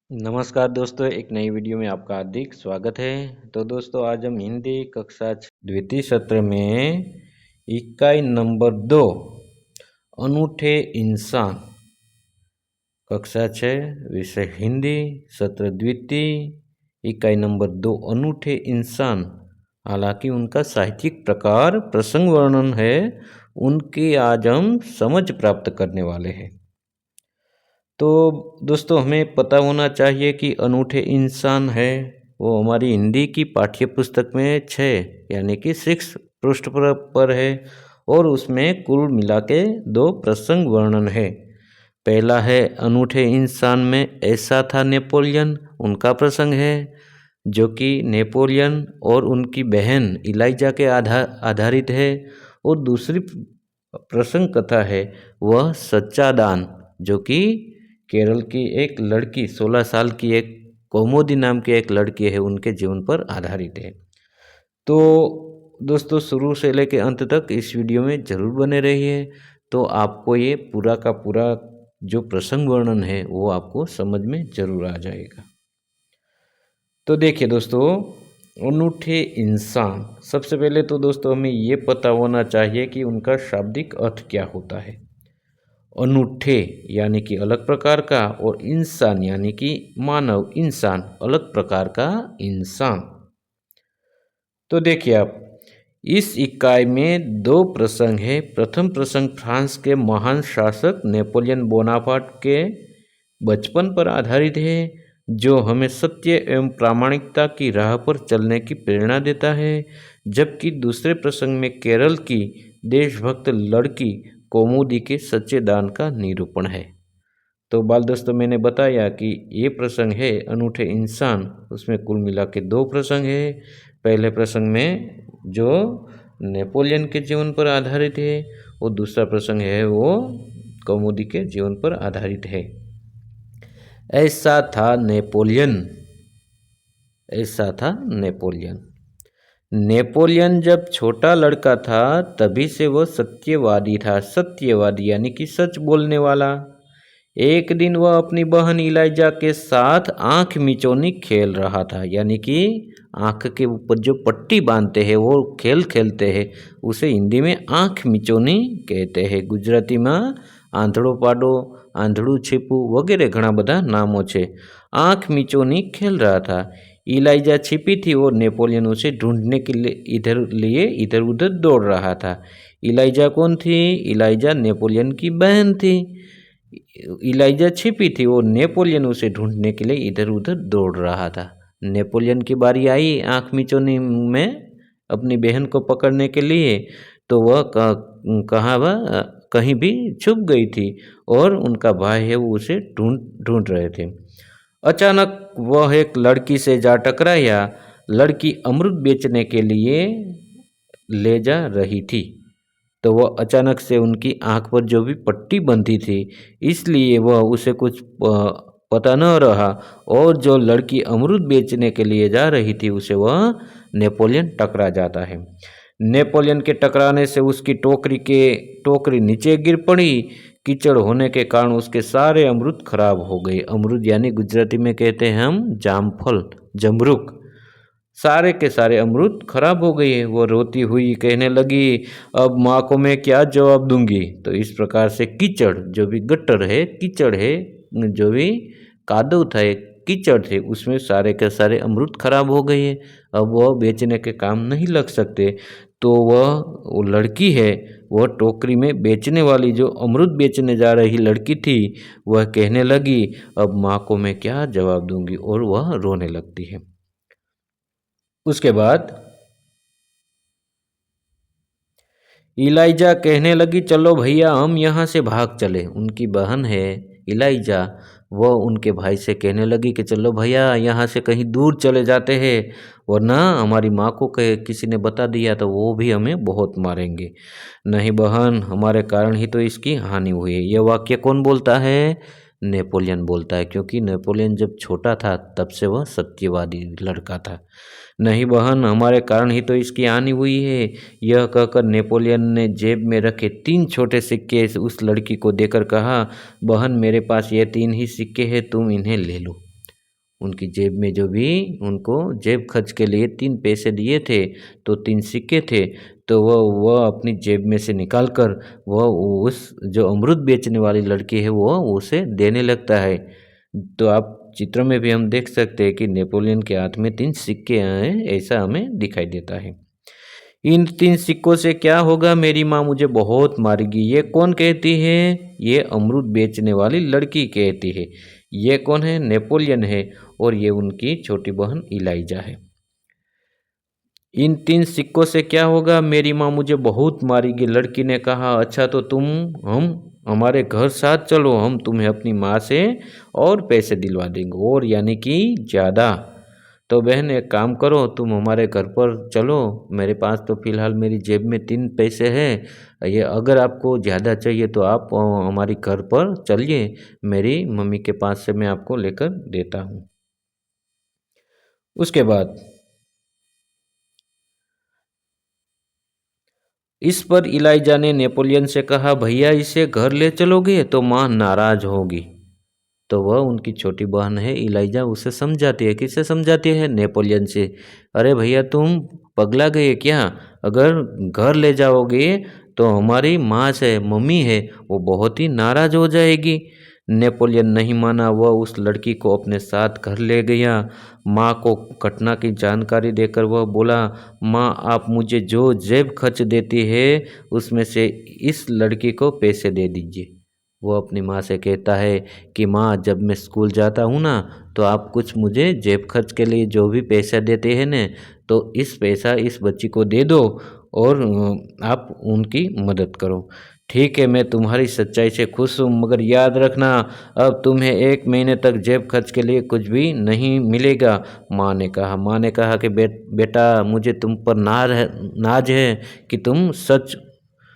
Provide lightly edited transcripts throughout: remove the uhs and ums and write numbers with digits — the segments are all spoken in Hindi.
नमस्कार दोस्तों, एक नई वीडियो में आपका हार्दिक स्वागत है। तो दोस्तों, आज हम हिंदी कक्षा द्वितीय सत्र में इकाई नंबर 2 अनूठे इंसान, कक्षा 6, विषय हिंदी, सत्र द्वितीय, इकाई नंबर 2 अनूठे इंसान। हालांकि उनका साहित्यिक प्रकार प्रसंग वर्णन है, उनकी आज हम समझ प्राप्त करने वाले हैं। तो दोस्तों, हमें पता होना चाहिए कि अनूठे इंसान है वो हमारी हिंदी की पाठ्य पुस्तक में 6 यानी कि 6 पृष्ठ पर है और उसमें कुल मिला के 2 प्रसंग वर्णन है। पहला है अनूठे इंसान में ऐसा था नेपोलियन, उनका प्रसंग है जो कि नेपोलियन और उनकी बहन इलाइजा के आधारित है। और दूसरी प्रसंग कथा है वह सच्चा दान, जो कि केरल की एक लड़की 16 साल की एक कौमुदी नाम की एक लड़की है, उनके जीवन पर आधारित है। तो दोस्तों, शुरू से लेकर अंत तक इस वीडियो में ज़रूर बने रहिए, तो आपको ये पूरा का पूरा जो प्रसंग वर्णन है वो आपको समझ में ज़रूर आ जाएगा। तो देखिए दोस्तों, अनूठे इंसान, सबसे पहले तो दोस्तों हमें ये पता होना चाहिए कि उनका शाब्दिक अर्थ क्या होता है। अनूठे यानी कि अलग प्रकार का, और इंसान यानी कि मानव इंसान, अलग प्रकार का इंसान। तो देखिए आप, इस इकाई में 2 प्रसंग है। प्रथम प्रसंग फ्रांस के महान शासक नेपोलियन बोनापार्ट के बचपन पर आधारित है, जो हमें सत्य एवं प्रामाणिकता की राह पर चलने की प्रेरणा देता है। जबकि दूसरे प्रसंग में केरल की देशभक्त लड़की कौमुदी के सच्चे दान का निरूपण है। तो बाल दोस्तों, मैंने बताया कि ये प्रसंग है अनूठे इंसान, उसमें कुल मिला के 2 प्रसंग है। पहले प्रसंग में जो नेपोलियन के जीवन पर आधारित है और दूसरा प्रसंग है वो कौमुदी के जीवन पर आधारित है। ऐसा था नेपोलियन, ऐसा था नेपोलियन। नेपोलियन जब छोटा लड़का था तभी से वह सत्यवादी था। सत्यवादी यानी कि सच बोलने वाला। एक दिन वह अपनी बहन इलाइजा के साथ आंख मिचौनी खेल रहा था, यानी कि आंख के ऊपर जो पट्टी बांधते हैं वो खेल खेलते हैं, उसे हिंदी में आंख मिचौनी कहते हैं। गुजराती में आंधळो पाडो, आंधळू छिपू वगैरह घણા બધા नामों છે। आंख मिचौनी खेल रहा था। इलाइजा छिपी थी और नेपोलियन उसे ढूंढने के लिए इधर उधर दौड़ रहा था। इलाइजा कौन थी? इलाइजा नेपोलियन की बहन थी। इलाइजा छिपी थी और नेपोलियन उसे ढूंढने के लिए इधर उधर दौड़ रहा था। नेपोलियन की बारी आई आंख मिचौनी में अपनी बहन को पकड़ने के लिए, तो वह कहाँ वह कहीं भी छुप गई थी और उनका भाई है वो उसे ढूंढ रहे थे। अचानक वह एक लड़की से जा टकराया। लड़की अमृत बेचने के लिए ले जा रही थी, तो वह अचानक से उनकी आंख पर जो भी पट्टी बंधी थी, इसलिए वह उसे कुछ पता न रहा और जो लड़की अमरूद बेचने के लिए जा रही थी उसे वह नेपोलियन टकरा जाता है। नेपोलियन के टकराने से उसकी टोकरी नीचे गिर पड़ी। कीचड़ होने के कारण उसके सारे अमरूद खराब हो गए। अमरूद यानी गुजराती में कहते हैं हम जामफल, जमरूक। सारे के सारे अमरूद खराब हो गए। वो रोती हुई कहने लगी, अब माँ को मैं क्या जवाब दूंगी। तो इस प्रकार से कीचड़, जो भी गट्टर है, कीचड़ है, जो भी कादव था, कीचड़ थे, उसमें सारे के सारे अमरूद खराब हो गए। अब वह बेचने के काम नहीं लग सकते। तो वो लड़की है, वह टोकरी में बेचने वाली, जो अमरूद बेचने जा रही लड़की थी, वह कहने लगी, अब माँ को मैं क्या जवाब दूंगी, और वह रोने लगती है। उसके बाद इलाइजा कहने लगी, चलो भैया हम यहाँ से भाग चले। उनकी बहन है इलाइजा, वह उनके भाई से कहने लगी कि चलो भैया यहाँ से कहीं दूर चले जाते हैं, वरना हमारी माँ को किसी ने बता दिया तो वो भी हमें बहुत मारेंगे। नहीं बहन, हमारे कारण ही तो इसकी हानि हुई है। यह वाक्य कौन बोलता है? नेपोलियन बोलता है, क्योंकि नेपोलियन जब छोटा था तब से वह सत्यवादी लड़का था। नहीं बहन, हमारे कारण ही तो इसकी हानि हुई है। यह कहकर नेपोलियन ने जेब में रखे 3 छोटे सिक्के उस लड़की को देकर कहा, बहन मेरे पास ये 3 ही सिक्के हैं, तुम इन्हें ले लो। उनकी जेब में जो भी उनको जेब खर्च के लिए 3 पैसे दिए थे, तो 3 सिक्के थे, तो वह अपनी जेब में से निकाल कर वह उस जो अमरूद बेचने वाली लड़की है वो उसे देने लगता है। तो आप चित्र में भी हम देख सकते हैं कि नेपोलियन के हाथ में 3 सिक्के हैं, ऐसा हमें दिखाई देता है। इन 3 सिक्कों से क्या होगा, मेरी माँ मुझे बहुत मारेगी। ये कौन कहती है? ये अमरूद बेचने वाली लड़की कहती है। ये कौन है? नेपोलियन है, और ये उनकी छोटी बहन इलाइजा है। इन 3 सिक्कों से क्या होगा, मेरी माँ मुझे बहुत मारेगी। लड़की ने कहा, अच्छा तो हम हमारे घर साथ चलो, हम तुम्हें अपनी माँ से और पैसे दिलवा देंगे, और यानी कि ज़्यादा। तो बहन एक काम करो, तुम हमारे घर पर चलो, मेरे पास तो फ़िलहाल मेरी जेब में 3 पैसे हैं, ये अगर आपको ज़्यादा चाहिए तो आप हमारी घर पर चलिए, मेरी मम्मी के पास से मैं आपको लेकर देता हूँ। उसके बाद इस पर इलाइजा ने नेपोलियन से कहा, भैया इसे घर ले चलोगे तो माँ नाराज होगी। तो वह उनकी छोटी बहन है इलाइजा उसे समझाती है। किससे समझाती है? नेपोलियन से। अरे भैया तुम पगला गए क्या? अगर घर ले जाओगे तो हमारी माँ से मम्मी है वो बहुत ही नाराज हो जाएगी। नेपोलियन नहीं माना, वह उस लड़की को अपने साथ घर ले गया। माँ को घटना की जानकारी देकर वह बोला, माँ आप मुझे जो जेब खर्च देती है उसमें से इस लड़की को पैसे दे दीजिए। वो अपनी माँ से कहता है कि माँ जब मैं स्कूल जाता हूँ ना तो आप कुछ मुझे जेब खर्च के लिए जो भी पैसा देते हैं न, तो इस पैसा इस बच्ची को दे दो और आप उनकी मदद करो। ठीक है, मैं तुम्हारी सच्चाई से खुश हूँ, मगर याद रखना अब तुम्हें 1 महीने तक जेब खर्च के लिए कुछ भी नहीं मिलेगा। माँ ने कहा कि बेटा मुझे तुम पर नाज है कि तुम सच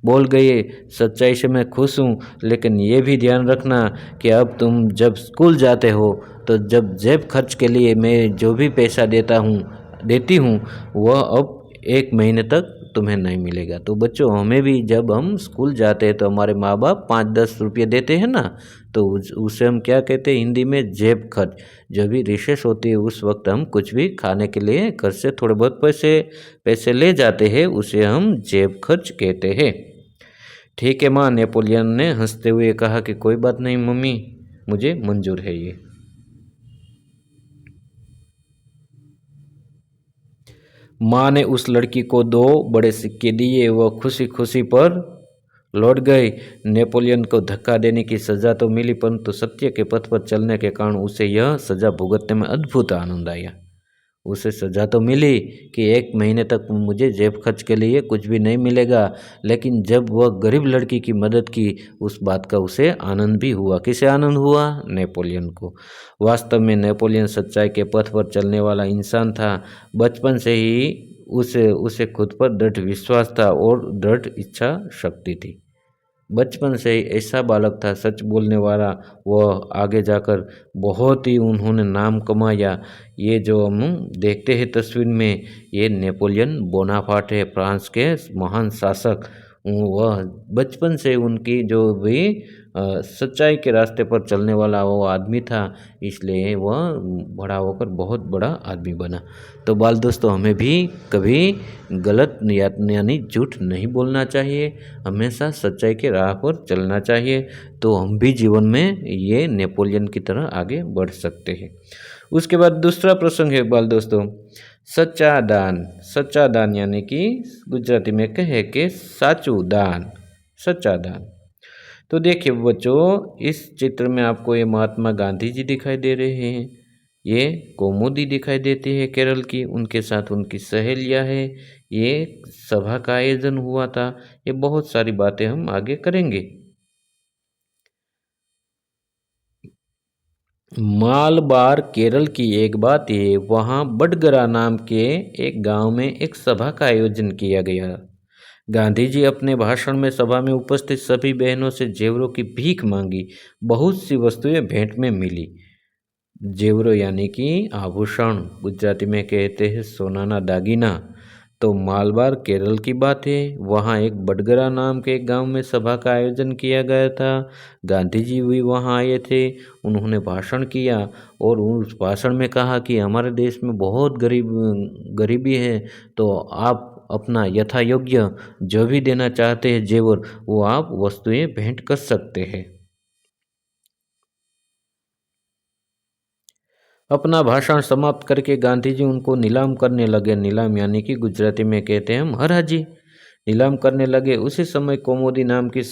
बोल गए, सच्चाई से मैं खुश हूँ, लेकिन ये भी ध्यान रखना कि अब तुम जब स्कूल जाते हो तो जब जेब खर्च के लिए मैं जो भी पैसा देती हूँ वह अब 1 महीने तक तुम्हें नहीं मिलेगा। तो बच्चों हमें भी जब हम स्कूल जाते हैं तो हमारे माँ बाप 5-10 रुपये देते हैं ना, तो उसे हम क्या कहते हैं हिंदी में? जेब खर्च। जब भी रिसेस होती है उस वक्त हम कुछ भी खाने के लिए घर से थोड़े बहुत पैसे ले जाते हैं, उसे हम जेब खर्च कहते हैं। ठीक है माँ, नेपोलियन ने हंसते हुए कहा कि कोई बात नहीं मम्मी, मुझे मंजूर है ये। माँ ने उस लड़की को 2 बड़े सिक्के दिए, वह खुशी खुशी पर लौट गई। नेपोलियन को धक्का देने की सज़ा तो मिली, परंतु सत्य के पथ पर चलने के कारण उसे यह सज़ा भुगतने में अद्भुत आनंद आया। उसे सज़ा तो मिली कि 1 महीने तक मुझे जेब खर्च के लिए कुछ भी नहीं मिलेगा, लेकिन जब वह गरीब लड़की की मदद की उस बात का उसे आनंद भी हुआ। किसे आनंद हुआ? नेपोलियन को। वास्तव में नेपोलियन सच्चाई के पथ पर चलने वाला इंसान था। बचपन से ही उसे खुद पर दृढ़ विश्वास था और दृढ़ इच्छा शक्ति थी। बचपन से ही ऐसा बालक था, सच बोलने वाला। वह आगे जाकर बहुत ही उन्होंने नाम कमाया। ये जो हम देखते हैं तस्वीर में, ये नेपोलियन बोनापार्ट है, फ्रांस के महान शासक। वह बचपन से उनकी जो भी सच्चाई के रास्ते पर चलने वाला वो आदमी था, इसलिए वह बड़ा होकर बहुत बड़ा आदमी बना। तो बाल दोस्तों हमें भी कभी गलत यानी झूठ नहीं बोलना चाहिए, हमेशा सच्चाई के राह पर चलना चाहिए, तो हम भी जीवन में ये नेपोलियन की तरह आगे बढ़ सकते हैं। उसके बाद दूसरा प्रसंग है बाल दोस्तों, सच्चा दान। सच्चा दान यानी कि गुजराती में कहे कि साचू दान, सच्चा दान। तो देखिए बच्चों, इस चित्र में आपको ये महात्मा गांधी जी दिखाई दे रहे हैं, ये कौमुदी दिखाई देती है केरल की, उनके साथ उनकी सहेलियां है। ये सभा का आयोजन हुआ था। ये बहुत सारी बातें हम आगे करेंगे। मालबार केरल की एक बात है, वहाँ बडगरा नाम के एक गांव में एक सभा का आयोजन किया गया। गांधी जी अपने भाषण में सभा में उपस्थित सभी बहनों से जेवरों की भीख मांगी। बहुत सी वस्तुएं भेंट में मिली। जेवरों यानी कि आभूषण, गुजराती में कहते हैं सोनाना दागीना। तो मालबार केरल की बात है। वहाँ एक बडगरा नाम के एक गांव में सभा का आयोजन किया गया था। गांधी जी भी वहाँ आए थे। उन्होंने भाषण किया और उस भाषण में कहा कि हमारे देश में बहुत गरीबी है, तो आप अपना यथा योग्य जो भी देना चाहते हैं जेवर, वो आप वस्तुएं भेंट कर सकते हैं। अपना भाषण समाप्त करके गांधी जी उनको नीलाम करने लगे। नीलाम यानी कि गुजराती में कहते हैं हम हराजी। नीलाम करने लगे। उसी समय कौमुदी नाम की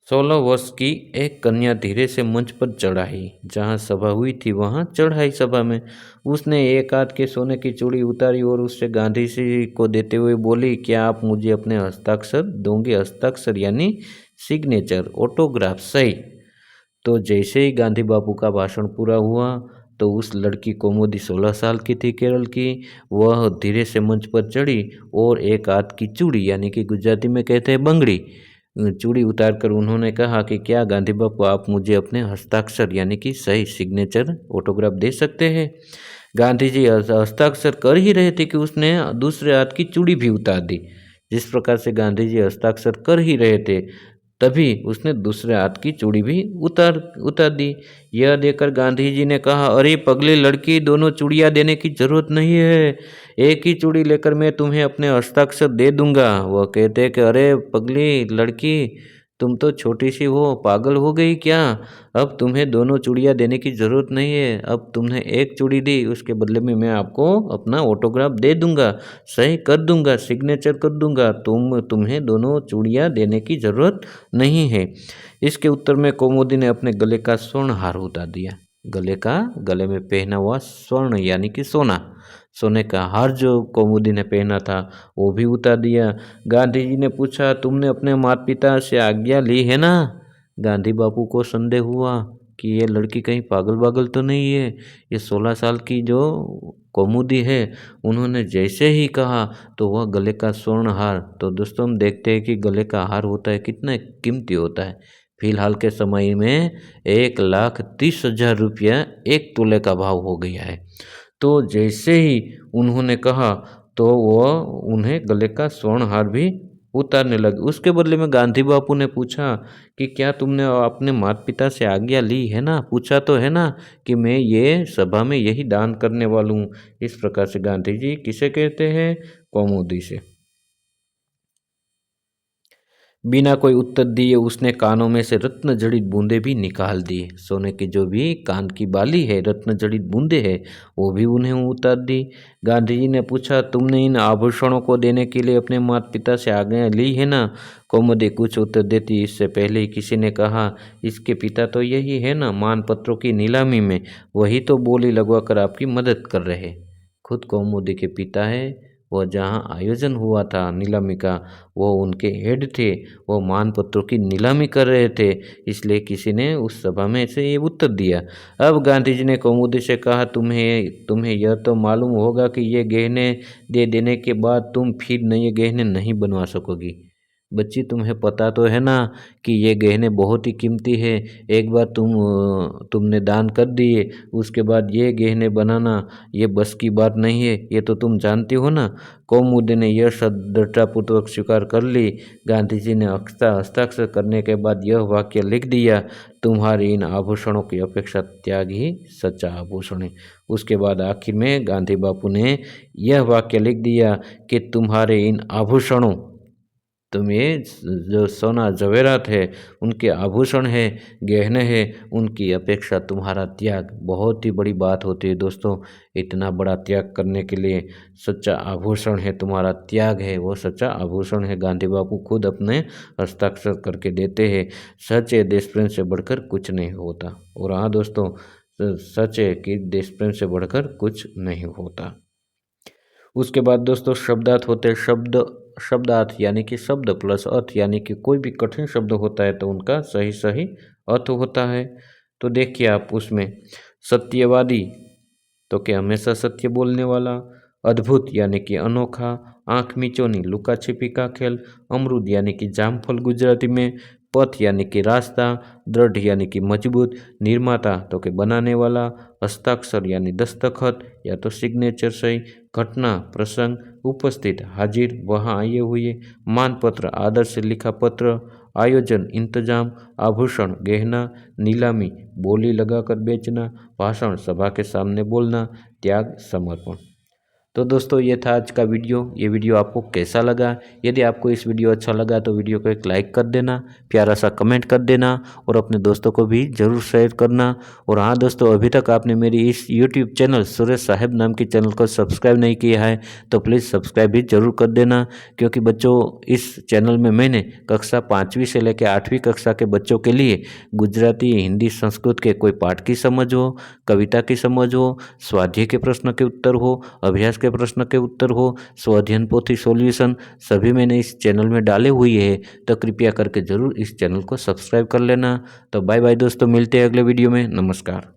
16 वर्ष की एक कन्या धीरे से मंच पर चढ़ाई। जहाँ सभा हुई थी वहाँ चढ़ाई सभा में उसने एक हाथ के सोने की चूड़ी उतारी और उससे गांधी जी को देते हुए बोली, क्या आप मुझे अपने हस्ताक्षर दोगे? हस्ताक्षर यानी सिग्नेचर, ऑटोग्राफ, सही। तो जैसे ही गांधी बापू का भाषण पूरा हुआ तो उस लड़की कोमोदी 16 साल की थी, केरल की। वह धीरे से मंच पर चढ़ी और एक हाथ की चूड़ी यानी कि गुजराती में कहते हैं बंगड़ी, चूड़ी उतारकर उन्होंने कहा कि क्या गांधी बापू आप मुझे अपने हस्ताक्षर यानी कि सही सिग्नेचर ऑटोग्राफ दे सकते हैं? गांधी जी हस्ताक्षर कर ही रहे थे कि उसने दूसरे हाथ की चूड़ी भी उतार दी। जिस प्रकार से गांधी जी हस्ताक्षर कर ही रहे थे तभी उसने दूसरे हाथ की चूड़ी भी उतार उतार दी। यह देखकर गांधी जी ने कहा, अरे पगली लड़की, दोनों चूड़ियाँ देने की जरूरत नहीं है, एक ही चूड़ी लेकर मैं तुम्हें अपने हस्ताक्षर दे दूंगा। वह कहते कि अरे पगली लड़की, तुम तो छोटी सी हो, पागल हो गई क्या? अब तुम्हें दोनों चूड़ियाँ देने की ज़रूरत नहीं है। अब तुमने एक चूड़ी दी, उसके बदले में मैं आपको अपना ऑटोग्राफ दे दूंगा, सही कर दूंगा, सिग्नेचर कर दूंगा। तुम्हें दोनों चूड़ियाँ देने की ज़रूरत नहीं है। इसके उत्तर में कौमुदी ने अपने गले का स्वर्ण हार उतार दिया। गले में पहना हुआ स्वर्ण यानी कि सोना, सोने का हार जो कौमुदी ने पहना था वो भी उतार दिया। गांधी जी ने पूछा, तुमने अपने माता पिता से आज्ञा ली है ना? गांधी बापू को संदेह हुआ कि ये लड़की कहीं पागल वागल तो नहीं है। ये 16 साल की जो कौमुदी है, उन्होंने जैसे ही कहा तो वह गले का स्वर्ण हार। तो दोस्तों हम देखते हैं कि गले का हार होता है कितना कीमती होता है। फिलहाल के समय में 1,30,000 रुपया 1 तोले का भाव हो गया है। तो जैसे ही उन्होंने कहा तो वह उन्हें गले का स्वर्ण हार भी उतारने लगे। उसके बदले में गांधी बापू ने पूछा कि क्या तुमने अपने माता पिता से आज्ञा ली है ना? पूछा तो है ना कि मैं ये सभा में यही दान करने वाला हूँ। इस प्रकार से गांधी जी किसे कहते हैं? कौमुदी से। बिना कोई उत्तर दिए उसने कानों में से रत्न जड़ित बूंदे भी निकाल दी। सोने की जो भी कान की बाली है, रत्न जड़ित बूंदे है, वो भी उन्हें उतार दी। गांधी जी ने पूछा, तुमने इन आभूषणों को देने के लिए अपने माता पिता से आज्ञा ली है ना? कौमुदी कुछ उत्तर देती इससे पहले ही किसी ने कहा, इसके पिता तो यही है ना, मानपत्रों की नीलामी में वही तो बोली लगवाकर आपकी मदद कर रहे। खुद कौमुदी के पिता है। वह जहाँ आयोजन हुआ था नीलामी का, वो उनके हेड थे। वो मानपत्रों की नीलामी कर रहे थे, इसलिए किसी ने उस सभा में से ये उत्तर दिया। अब गांधी जी ने कौमुदी से कहा, तुम्हें यह तो मालूम होगा कि ये गहने दे देने के बाद तुम फिर नए गहने नहीं बनवा सकोगी। बच्ची, तुम्हें पता तो है ना कि ये गहने बहुत ही कीमती है। एक बार तुमने दान कर दिए, उसके बाद ये गहने बनाना ये बस की बात नहीं है, ये तो तुम जानती हो ना। कौमुदी ने यह शब्द दृढ़तापूर्वक स्वीकार कर ली। गांधी जी ने हस्ताक्षर करने के बाद यह वाक्य लिख दिया, तुम्हारे इन आभूषणों की अपेक्षा त्याग ही सच्चा आभूषण है। उसके बाद आखिर में गांधी बापू ने यह वाक्य लिख दिया कि तुम्हारे इन आभूषणों, तुम ये जो सोना जवेरात है, उनके आभूषण है, गहने हैं, उनकी अपेक्षा तुम्हारा त्याग बहुत ही बड़ी बात होती है। दोस्तों, इतना बड़ा त्याग करने के लिए सच्चा आभूषण है तुम्हारा त्याग, है वो सच्चा आभूषण है। गांधी बापू खुद अपने हस्ताक्षर करके देते हैं। सच है, देश प्रेम से बढ़कर कुछ नहीं होता। और हाँ दोस्तों, सच है कि देश प्रेम से बढ़कर कुछ नहीं होता। उसके बाद दोस्तों शब्दार्थ होते हैं। शब्दार्थ यानी कि शब्द प्लस अर्थ, यानी कि कोई भी कठिन शब्द होता है तो उनका सही सही अर्थ होता है। तो देखिए आप उसमें सत्यवादी तो कि हमेशा सत्य बोलने वाला, अद्भुत यानी कि अनोखा, आँख मिचौनी लुका छिपी का खेल, अमरूद यानी कि जामफल गुजराती में, पथ यानी कि रास्ता, दृढ़ यानी कि मजबूत, निर्माता तो कि बनाने वाला, हस्ताक्षर यानी दस्तखत या तो सिग्नेचर सही, घटना प्रसंग, उपस्थित हाजिर वहाँ आए हुए, मानपत्र आदर से लिखा पत्र, आयोजन इंतजाम, आभूषण गहना, नीलामी बोली लगाकर बेचना, भाषण सभा के सामने बोलना, त्याग समर्पण। तो दोस्तों ये था आज का वीडियो। ये वीडियो आपको कैसा लगा? यदि आपको इस वीडियो अच्छा लगा तो वीडियो को एक लाइक कर देना, प्यारा सा कमेंट कर देना और अपने दोस्तों को भी ज़रूर शेयर करना। और हाँ दोस्तों, अभी तक आपने मेरी इस यूट्यूब चैनल सुरेश साहिब नाम के चैनल को सब्सक्राइब नहीं किया है तो प्लीज़ सब्सक्राइब भी ज़रूर कर देना, क्योंकि बच्चों इस चैनल में मैंने कक्षा 5वीं से लेकर 8वीं कक्षा के बच्चों के लिए गुजराती, हिंदी, संस्कृत के कोई पाठ की समझ हो, कविता की समझ हो, स्वाध्याय के प्रश्न के उत्तर हो, अभ्यास के प्रश्न के उत्तर हो, स्वाध्ययन पोथी सॉल्यूशन सभी मैंने इस चैनल में डाले हुए हैं। तो कृपया करके ज़रूर इस चैनल को सब्सक्राइब कर लेना। तो बाय बाय दोस्तों, मिलते हैं अगले वीडियो में। नमस्कार।